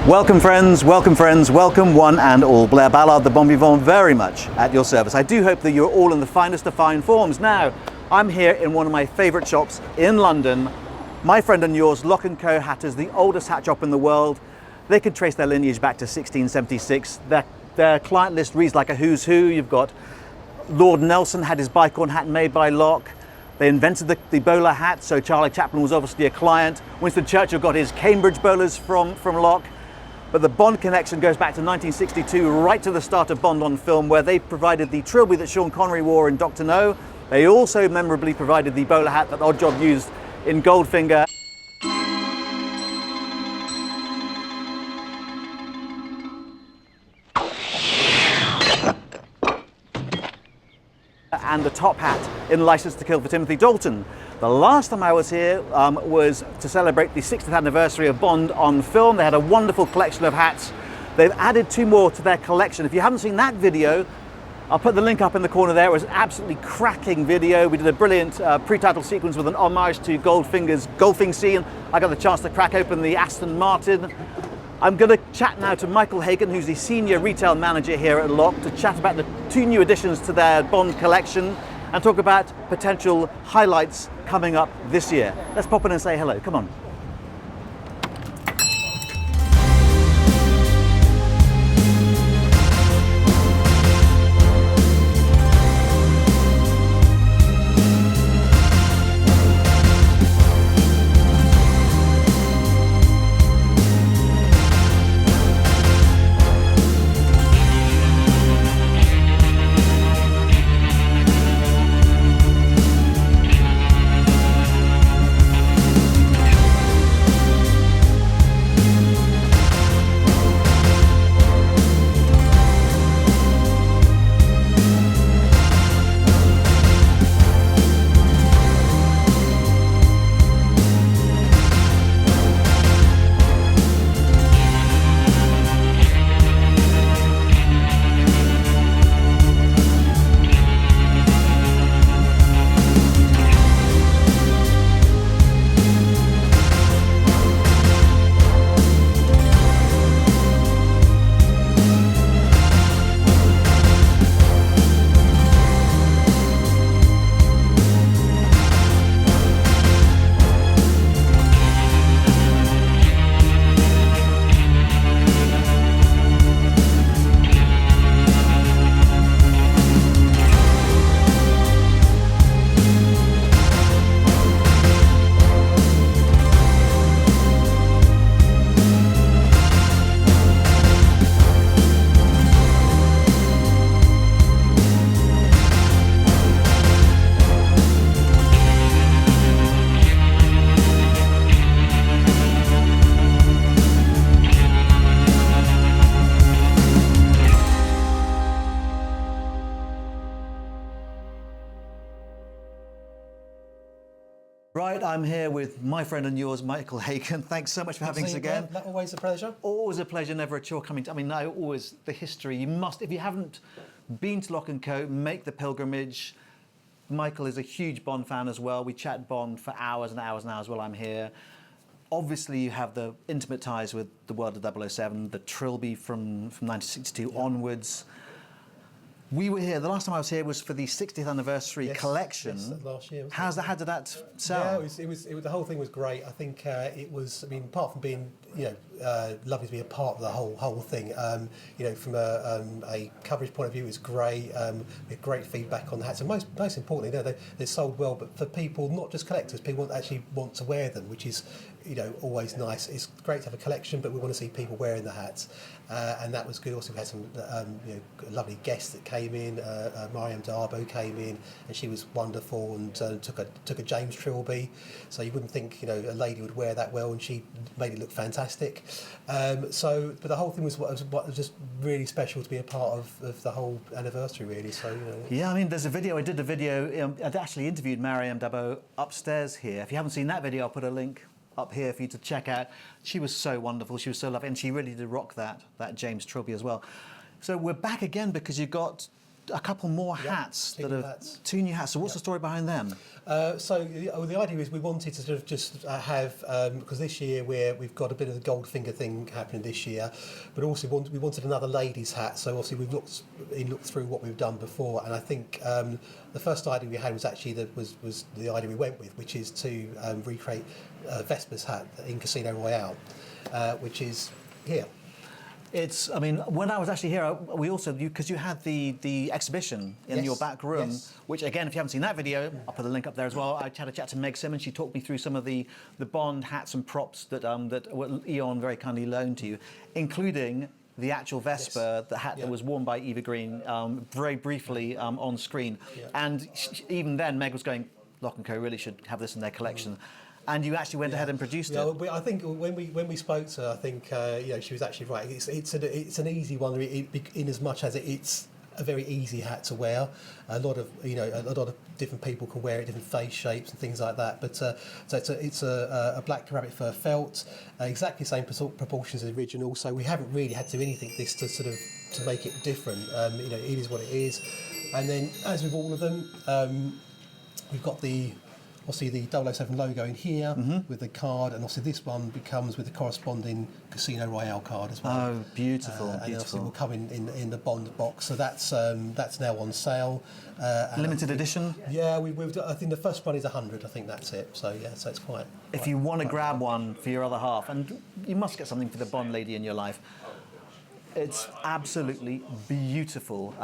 Welcome friends, welcome one and all. Blair Ballard, the Bon Vivant, very much at your service. I do hope that you're all in the finest of fine forms. Now, I'm here in one of my favourite shops in London. My friend and yours, Lock & Co Hatters, the oldest hat shop in the world. They can trace their lineage back to 1676. Their client list reads like a who's who. You've got Lord Nelson had his bicorn hat made by Lock. They invented the bowler hat, so Charlie Chaplin was obviously a client. Winston Churchill got his Cambridge bowlers from Lock. But the Bond connection goes back to 1962, right to the start of Bond on film, where they provided the trilby that Sean Connery wore in Dr. No. They also memorably provided the bowler hat that Oddjob used in Goldfinger. And the top hat in License to Kill for Timothy Dalton. The last time I was here was to celebrate the 60th anniversary of Bond on film. They had a wonderful collection of hats. They've added 2 more to their collection. If you haven't seen that video, I'll put the link up in the corner there. It was an absolutely cracking video. We did a brilliant pre-title sequence with an homage to Goldfinger's golfing scene. I got the chance to crack open the Aston Martin. I'm going to chat now to Michael Hagon, who's the senior retail manager here at Lock, to chat about the 2 new additions to their Bond collection and talk about potential highlights coming up this year. Let's pop in and say hello. Come on. Right, I'm here with my friend and yours, Michael Hagon. Thanks so much for having us again. Always a pleasure. Always a pleasure, never a chore coming. I mean, now always the history. You must, if you haven't been to Lock & Co, make the pilgrimage. Michael is a huge Bond fan as well. We chat Bond for hours and hours and hours while I'm here. Obviously, you have the intimate ties with the world of 007, the trilby from 1962 onwards. We were here, the last time I was here was for the 60th anniversary collection. Yes, last year. How did that sell? Yeah, it was the whole thing was great. I think it was, I mean, apart from being, lovely to be a part of the whole thing, from a coverage point of view, it was great. We had great feedback on the hats, and most importantly, they sold well, but for people, not just collectors, people actually want to wear them, which is, always nice. It's great to have a collection, but we want to see people wearing the hats. And that was good. Also, we had some lovely guests that came in. Mariam Darbo came in, and she was wonderful, and took a James trilby. So you wouldn't think a lady would wear that well, and she made it look fantastic. But the whole thing was just really special to be a part of the whole anniversary, really. So Yeah, I mean, there's a video. I did a video. I'd actually interviewed Mariam Darbo upstairs here. If you haven't seen that video, I'll put a link up here for you to check out. She was so wonderful, she was so lovely, and she really did rock that James trilby as well. So we're back again because you've got a couple more hats two that new are hats. two new hats. So what's the story behind them? So the idea is we wanted to sort of just have, because this year we've got a bit of the Goldfinger thing happening this year, but also we wanted another ladies' hat. So obviously we've looked through what we've done before, and I think the first idea we had was actually was the idea we went with, which is to recreate Vesper's hat in Casino Royale, which is here. It's, I mean, when I was actually here, we also, because you had the exhibition in your back room, which again, if you haven't seen that video, I'll put a link up there as well. I had a chat to Meg Simmons. She talked me through some of the Bond hats and props that Eon very kindly loaned to you, including the actual Vesper, the hat that was worn by Eva Green very briefly on screen. And even then, Meg was going, Lock & Co really should have this in their collection. And you actually went ahead and produced it. I think when we spoke to her, I think she was actually right. It's an easy one in as much as it's a very easy hat to wear. A lot of different people can wear it, different face shapes and things like that. But so it's a black rabbit fur felt, exactly the same proportions as the original. So we haven't really had to do anything this to make it different. It is what it is. And then as with all of them, we've got obviously the 007 logo in here with the card, and obviously this one becomes with the corresponding Casino Royale card as well. Oh, beautiful, And beautiful. obviously will come in the Bond box, so that's now on sale. Limited edition? Yeah, I think the first one is 100. I think that's it. So yeah, so it's quite. If you want to grab one for your other half, and you must get something for the Bond lady in your life. It's absolutely beautiful.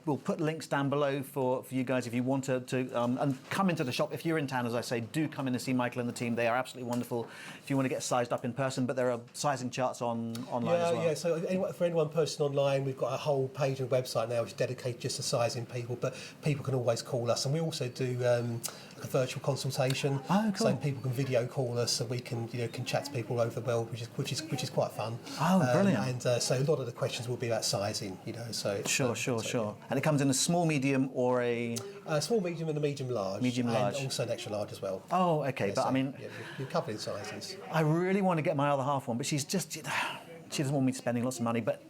We'll put links down below for you guys if you want to and come into the shop. If you're in town, as I say, do come in and see Michael and the team. They are absolutely wonderful. If you want to get sized up in person, but there are sizing charts online as well. Yeah. So for anyone posting online, we've got a whole page and website now which is dedicated just to sizing people. But people can always call us, and we also do a virtual consultation. Oh, cool. So people can video call us, so we can chat to people all over the world, which is quite fun. Oh, brilliant! And so a lot of the questions will be about sizing. So it's, sure. And it comes in a small, medium, or a small, medium, and a medium large. Medium large, and also an extra large as well. Oh, okay. But so, I mean, you're covered in sizes. I really want to get my other half one, but she doesn't want me spending lots of money, but.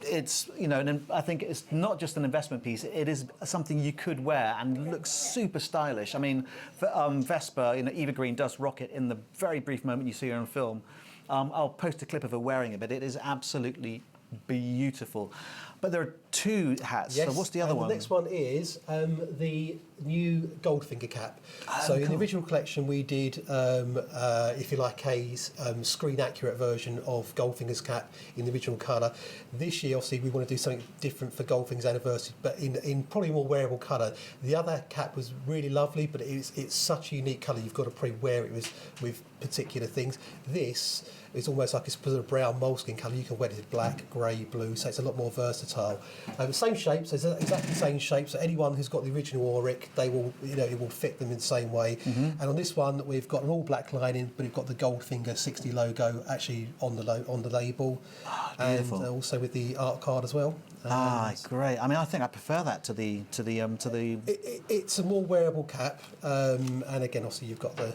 It's, and I think it's not just an investment piece, it is something you could wear and looks super stylish. I mean, Vesper, Eva Green does rock it in the very brief moment you see her on film. I'll post a clip of her wearing it, but it is absolutely beautiful. But there are two hats, yes, so what's the other one? The next one is the new Goldfinger cap. So in the original collection we did, if you like, a screen accurate version of Goldfinger's cap in the original colour. This year obviously we want to do something different for Goldfinger's anniversary, but in probably more wearable colour. The other cap was really lovely, but it's such a unique colour, you've got to probably wear it with particular things. This is almost like it's sort of brown moleskin colour. You can wear it in black, grey, blue, so it's a lot more versatile. Same shape, so it's exactly the same shape. So anyone who's got the original Auric, they will, it will fit them in the same way. And on this one, we've got an all black lining, but we've got the Goldfinger 60 logo actually on the label, and also with the art card as well. Great. I mean, I think I prefer that to the. It's a more wearable cap, and again, obviously, you've got the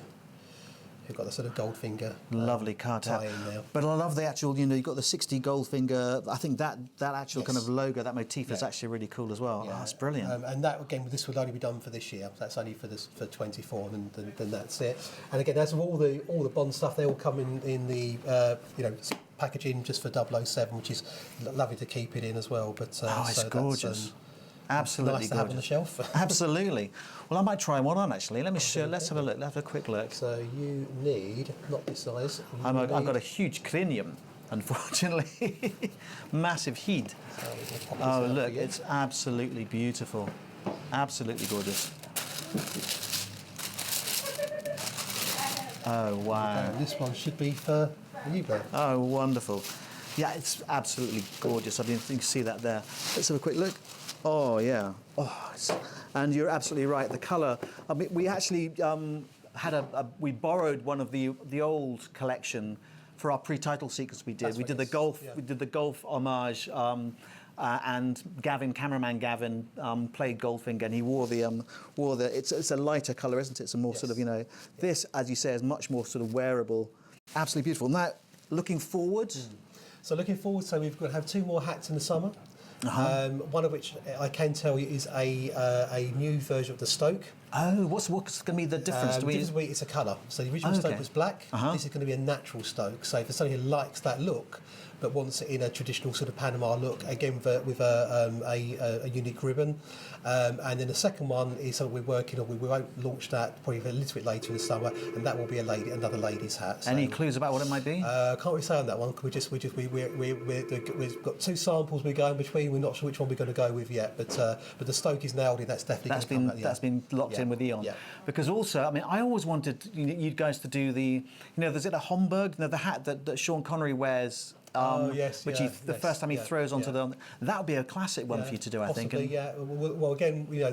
sort of Goldfinger lovely card tie in there. But I love the actual, you've got the 60 Goldfinger. I think that actual kind of logo, that motif is actually really cool as well. It's brilliant. And that, again, this will only be done for this year. That's only for 24, and then that's it. And again, as with all the Bond stuff, they all come in the packaging just for 007, which is lovely to keep it in as well. But it's gorgeous. Absolutely nice to have on the shelf. Absolutely. Well, I might try one on actually. Let's have a look. Let's have a quick look. So you need, not this size. I've got a huge cranium, unfortunately. Massive heat. Oh look, it's absolutely beautiful. Absolutely gorgeous. Oh wow. And this one should be for you, Blair. Oh wonderful. Yeah, it's absolutely gorgeous. I mean, you can see that there. Let's have a quick look. Oh yeah. And you're absolutely right. The colour. I mean, we actually we borrowed one of the old collection for our pre-title sequence. We did the golf. Yeah. We did the golf homage. And cameraman Gavin, played Goldfinger, and he wore the. It's a lighter colour, isn't it? It's a more sort of This, as you say, is much more sort of wearable. Absolutely beautiful. Now, looking forward. So looking forward, so we've got to have two more hats in the summer. One of which I can tell you is a new version of the Stoke. Oh, what's going to be the difference? It's a colour. So the original Stoke was black. This is going to be a natural Stoke. So for somebody who likes that look, but wants it in a traditional sort of Panama look, again with a unique ribbon. And then the second one is something we're working on. We won't launch that probably a little bit later in the summer, and that will be another lady's hat. So, any clues about what it might be? Can't really say on that one. We've got 2 samples we're going between. We're not sure which one we're going to go with yet, but the Stoke is nailed in. That's definitely that's been locked in with Eon. Yeah. Because also, I mean, I always wanted you guys to do there's a Homburg, the hat that Sean Connery wears. The first time he throws onto that would be a classic one for you to do, possibly, I think. Yeah. Well, again, we're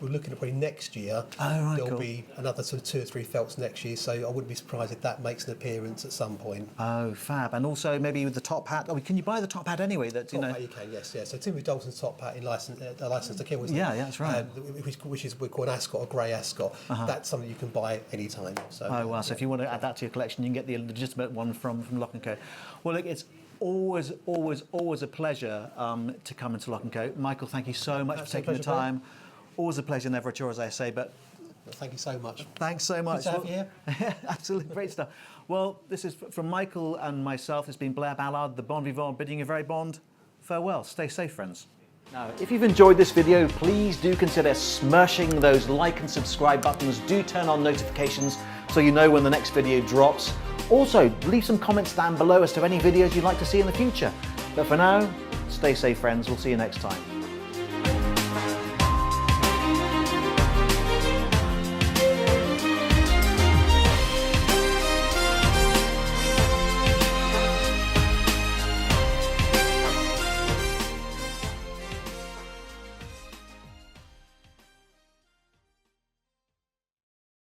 looking at probably next year. There'll be another sort of 2 or 3 felts next year, so I wouldn't be surprised if that makes an appearance at some point. Oh, fab! And also maybe with the top hat. Oh, can you buy the top hat anyway? That top hat you can, yes, yeah. So Timothy Dalton's top hat in license to kill, isn't it? Yeah, that's right. Which is we call an ascot, a grey ascot. That's something you can buy any time. So. Oh well, so if you want to add that to your collection, you can get the legitimate one from Lock & Co. Well, look, it's always a pleasure to come into Lock & Co. Michael, thank you so much for taking the time. Always a pleasure, never a chore, as I say. But thank you so much. Thanks so much. Good to have you here. Absolutely, great stuff. Well, this is from Michael and myself. It's been Blair Ballard, the Bon Vivant, bidding you very bond farewell. Stay safe, friends. Now, if you've enjoyed this video, please do consider smashing those like and subscribe buttons. Do turn on notifications so you know when the next video drops. Also, leave some comments down below as to any videos you'd like to see in the future. But for now, stay safe, friends. We'll see you next time.